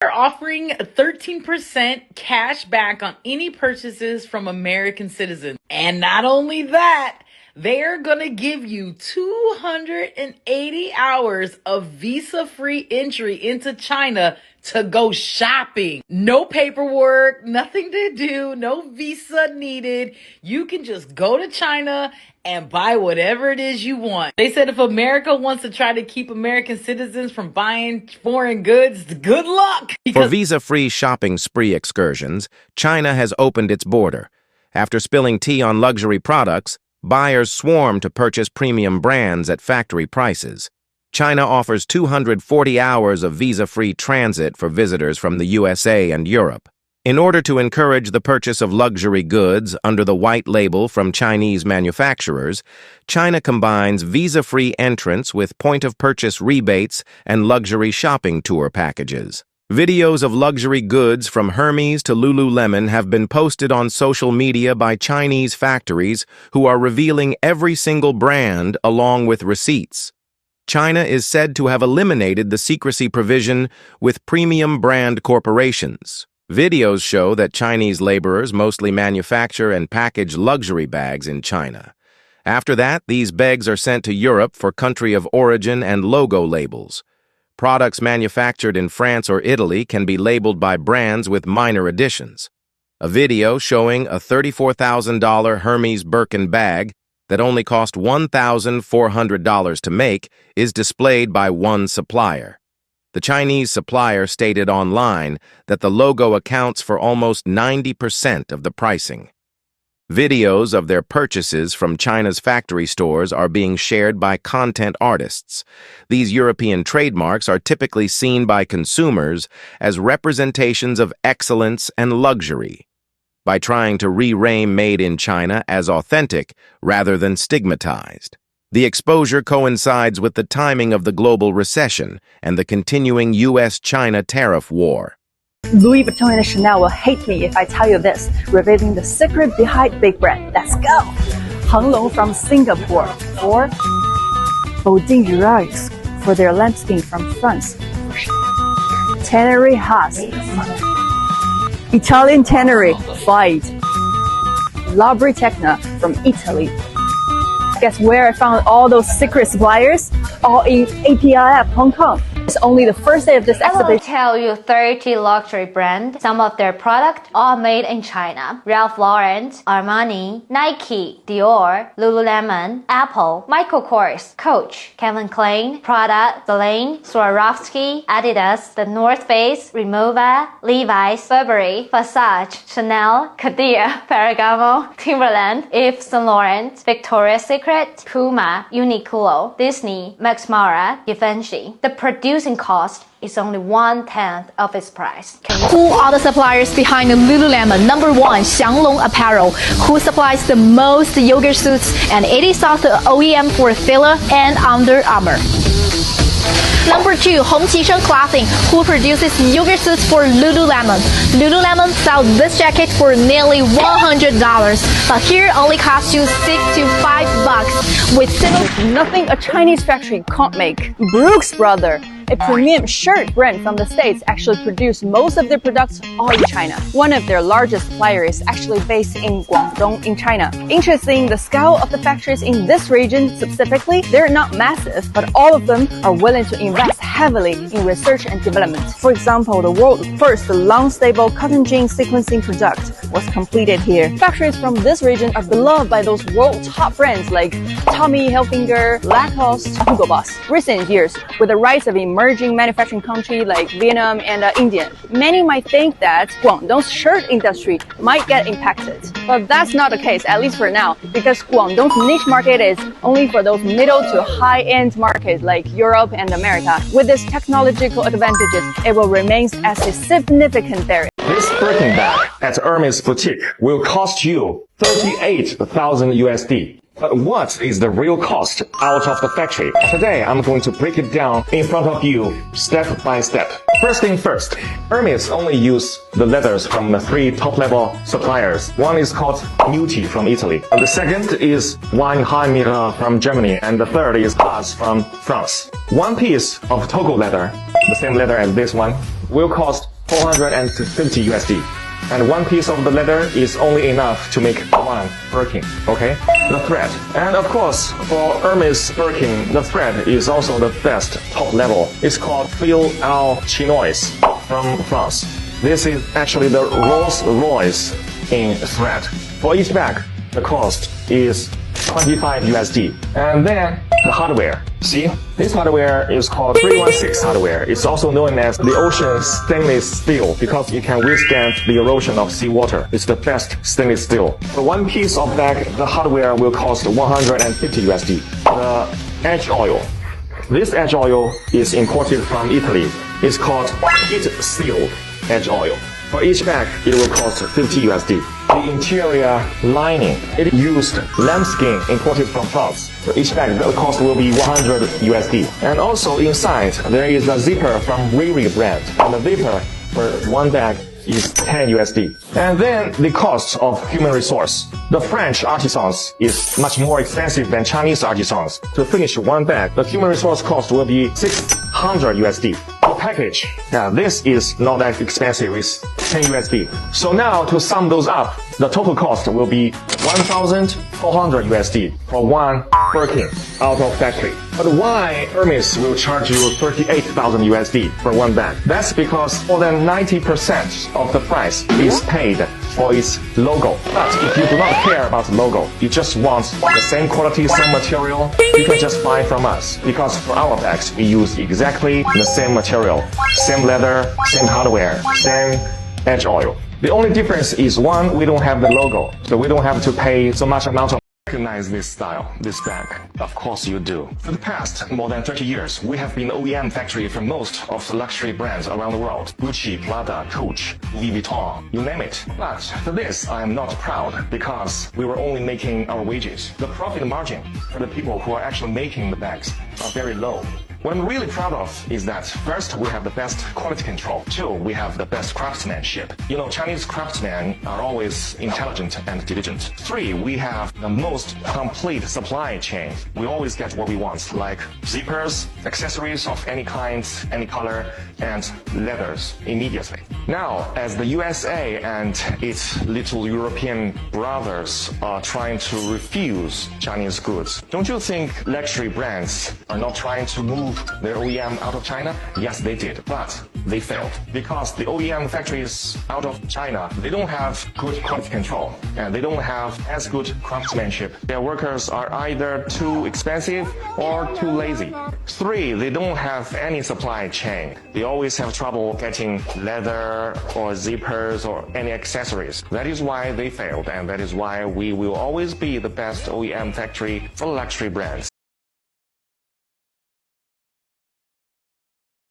They're offering 13% cash back on any purchases from American citizens. And not only that, they're going to give you 280 hours of visa-free entry into China to go shopping. No paperwork, nothing to do, no visa needed. You can just go to China and buy whatever it is you want. They said if America wants to try to keep American citizens from buying foreign goods, good luck. For visa-free shopping spree excursions, China has opened its border. After spilling tea on luxury products, buyers swarm to purchase premium brands at factory prices. China offers 240 hours of visa-free transit for visitors from the USA and Europe. In order to encourage the purchase of luxury goods under the white label from Chinese manufacturers, China combines visa-free entrance with point-of-purchase rebates and luxury shopping tour packages. Videos of luxury goods from Hermes to Lululemon have been posted on social media by Chinese factories who are revealing every single brand along with receipts. China is said to have eliminated the secrecy provision with premium brand corporations. Videos show that Chinese laborers mostly manufacture and package luxury bags in China. After that, these bags are sent to Europe for country of origin and logo labels. Products manufactured in France or Italy can be labeled by brands with minor additions. A video showing a $34,000 Hermes Birkin bag that only cost $1,400 to make is displayed by one supplier. The Chinese supplier stated online that the logo accounts for almost 90% of the pricing. Videos of their purchases from China's factory stores are being shared by content artists. These European trademarks are typically seen by consumers as representations of excellence and luxury. By trying to re-frame made in China as authentic rather than stigmatized. The exposure coincides with the timing of the global recession and the continuing U.S.-China tariff war. Louis Vuitton and Chanel will hate me if I tell you this, revealing the secret behind big brand. Let's go! Heng Long from Singapore, or Bodin Rugs for their lambskin from France. Tannery Haas, Italian Tannery, Fight. Labri Tecna from Italy. Guess where I found all those secret suppliers? All in APIF, Hong Kong. It's only the first day of this exhibition. I will tell you 30 luxury brands. Some of their products are made in China. Ralph Lauren, Armani, Nike, Dior, Lululemon, Apple, Michael Kors, Coach, Calvin Klein, Prada, Celine, Swarovski, Adidas, The North Face, Rimowa, Levi's, Burberry, Versace, Chanel, Cartier, Ferragamo, Timberland, Yves Saint Laurent, Victoria's Secret, Puma, Uniqlo, Disney, Max Mara, Givenchy. The producing cost is only 1/10 of its price. Who are the suppliers behind the Lululemon? Number 1, Xianglong Apparel, who supplies the most yoga suits and 80 sauce OEM for Fila and Under Armour. Number 2, Hongqisheng Clothing, who produces yoga suits for Lululemon. Lululemon sells this jacket for nearly $100, but here only costs you $6 to $5 with There's nothing a Chinese factory can't make. Brooks Brothers, a premium shirt brand from the States, actually produce most of their products all in China. One of their largest suppliers is actually based in Guangdong in China. Interesting, the scale of the factories in this region specifically, they're not massive, but all of them are willing to invest heavily in research and development. For example, the world's first long-stable cotton gin sequencing product was completed here. Factories from this region are beloved by those world top brands like Tommy Hilfiger, Lacoste, Hugo Boss. Recent years, with the rise of emerging manufacturing countries like Vietnam and India, many might think that Guangdong's shirt industry might get impacted. But that's not the case, at least for now, because Guangdong's niche market is only for those middle to high-end markets like Europe and America. With its technological advantages, it will remain as a significant barrier. This Birkin bag at Hermes boutique will cost you 38,000 USD. But what is the real cost out of the factory? Today, I'm going to break it down in front of you, step by step. First thing first, Hermes only use the leathers from the 3 top-level suppliers. One is called Nuti from Italy. And the second is Weinheim from Germany. And the third is Haas from France. One piece of Togo leather the same leather as this one, will cost 450 USD. And one piece of the leather is only enough to make one Birkin, okay? The thread. And of course, for Hermes Birkin, the thread is also the best top level. It's called Fil au Chinois from France. This is actually the Rolls Royce in thread. For each bag, the cost is 25 USD. And then the hardware. See, this hardware is called 316 hardware. It's also known as the ocean stainless steel because it can withstand the erosion of seawater. It's the best stainless steel. For one piece of bag, the hardware will cost 150 USD. The edge oil. This edge oil is imported from Italy. It's called heat sealed edge oil. For each bag, it will cost 50 USD. The interior lining, it used lambskin imported from France. For each bag, the cost will be 100 USD. And also inside, there is a zipper from Riri brand. And the zipper for one bag is 10 USD. And then the cost of human resource. The French artisans is much more expensive than Chinese artisans. To finish one bag, the human resource cost will be 600 USD. The package, this is not that expensive, it's 10 USD. So now to sum those up, the total cost will be 1,400 USD for one Birkin out of factory. But why Hermes will charge you 38,000 USD for one bag? That's because more than 90% of the price is paid for its logo. But if you do not care about the logo, you just want the same quality, same material, you can just buy from us. Because for our bags, we use exactly the same material, same leather, same hardware, same edge oil. The only difference is one, we don't have the logo, so we don't have to pay so much amount of. Recognize this style, this bag? Of course you do. For the past more than 30 years, we have been OEM factory for most of the luxury brands around the world. Gucci, Prada, Coach, Louis Vuitton, you name it. But for this, I am not proud because we were only making our wages. The profit margin for the people who are actually making the bags are very low. What I'm really proud of is that first, we have the best quality control. Two, we have the best craftsmanship. You know, Chinese craftsmen are always intelligent and diligent. Three, we have the most complete supply chain. We always get what we want, like zippers, accessories of any kind, any color, and leathers immediately. Now, as the USA and its little European brothers are trying to refuse Chinese goods, don't you think luxury brands are not trying to move their OEM out of China? Yes, they did, but they failed because the OEM factories out of China, they don't have good quality control and they don't have as good craftsmanship. Their workers are either too expensive or too lazy. Three, they don't have any supply chain. They always have trouble getting leather or zippers or any accessories. That is why they failed, and that is why we will always be the best OEM factory for luxury brands.